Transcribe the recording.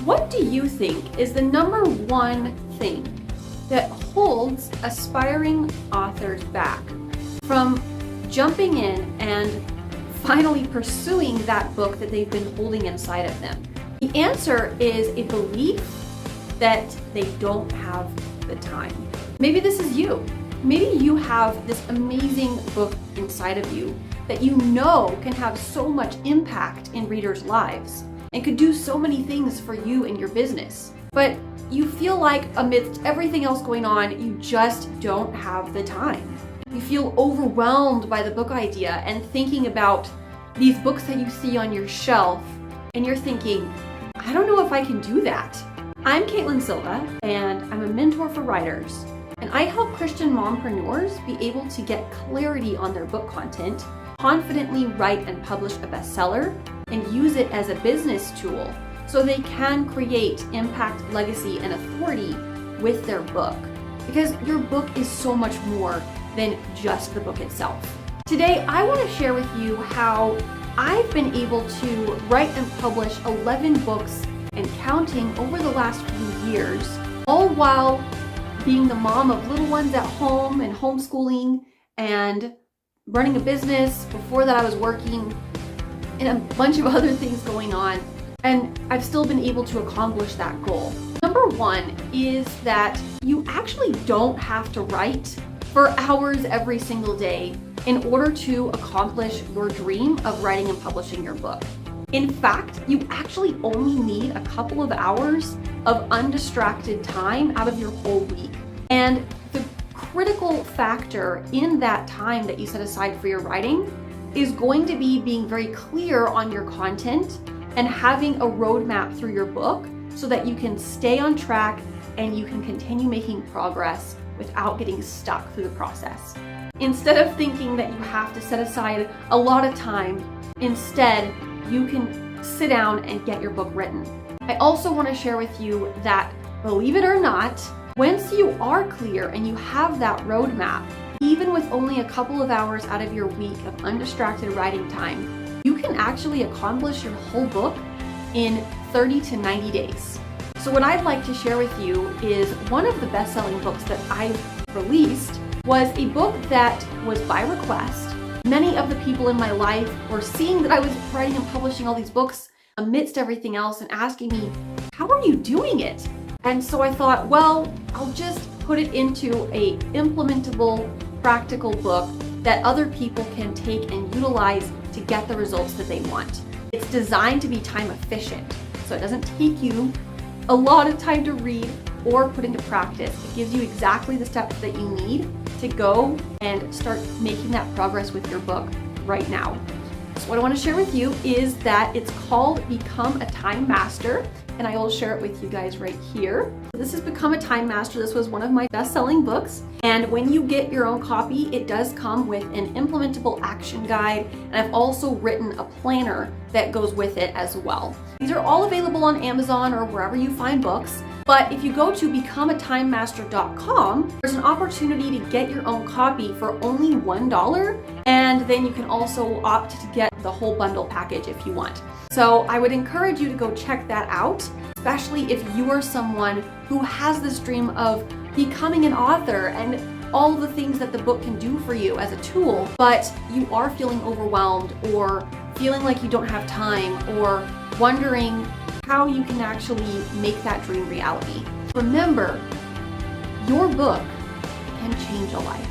What do you think is the number one thing that holds aspiring authors back from jumping in and finally pursuing that book that they've been holding inside of them? The answer is a belief that they don't have the time. Maybe this is you. Maybe you have this amazing book inside of you that you know can have so much impact in readers' lives and could do so many things for you and your business. But you feel like amidst everything else going on, you just don't have the time. You feel overwhelmed by the book idea and thinking about these books that you see on your shelf, and you're thinking, I don't know if I can do that. I'm Katelyn Silva, and I'm a mentor for writers, and I help Christian mompreneurs be able to get clarity on their book content, confidently write and publish a bestseller, and use it as a business tool so they can create impact, legacy, and authority with their book. Because your book is so much more than just the book itself. Today, I want to share with you how I've been able to write and publish 11 books and counting over the last few years, all while being the mom of little ones at home and homeschooling and running a business. Before that, I was working and a bunch of other things going on, and I've still been able to accomplish that goal. Number one is that you actually don't have to write for hours every single day in order to accomplish your dream of writing and publishing your book. In fact, you actually only need a couple of hours of undistracted time out of your whole week. And the critical factor in that time that you set aside for your writing is going to be being very clear on your content and having a roadmap through your book so that you can stay on track and you can continue making progress without getting stuck through the process. Instead of thinking that you have to set aside a lot of time, instead you can sit down and get your book written. I also want to share with you that, believe it or not, once you are clear and you have that roadmap, even with only a couple of hours out of your week of undistracted writing time, you can actually accomplish your whole book in 30 to 90 days. So what I'd like to share with you is one of the best-selling books that I've released was a book that was by request. Many of the people in my life were seeing that I was writing and publishing all these books amidst everything else and asking me, how are you doing it? And so I thought, well, I'll just put it into a implementable, practical book that other people can take and utilize to get the results that they want. It's designed to be time efficient, so it doesn't take you a lot of time to read or put into practice. It gives you exactly the steps that you need to go and start making that progress with your book right now. So what I want to share with you is that it's called Become a Time Master, and I will share it with you guys right here. This is Become a Time Master. This was one of my best-selling books, and when you get your own copy, it does come with an implementable action guide, and I've also written a planner that goes with it as well. These are all available on Amazon or wherever you find books. But if you go to becomeatimemaster.com, there's an opportunity to get your own copy for only $1, and then you can also opt to get the whole bundle package if you want. So I would encourage you to go check that out, especially if you are someone who has this dream of becoming an author and all the things that the book can do for you as a tool, but you are feeling overwhelmed or feeling like you don't have time or wondering how you can actually make that dream reality. Remember, your book can change a life.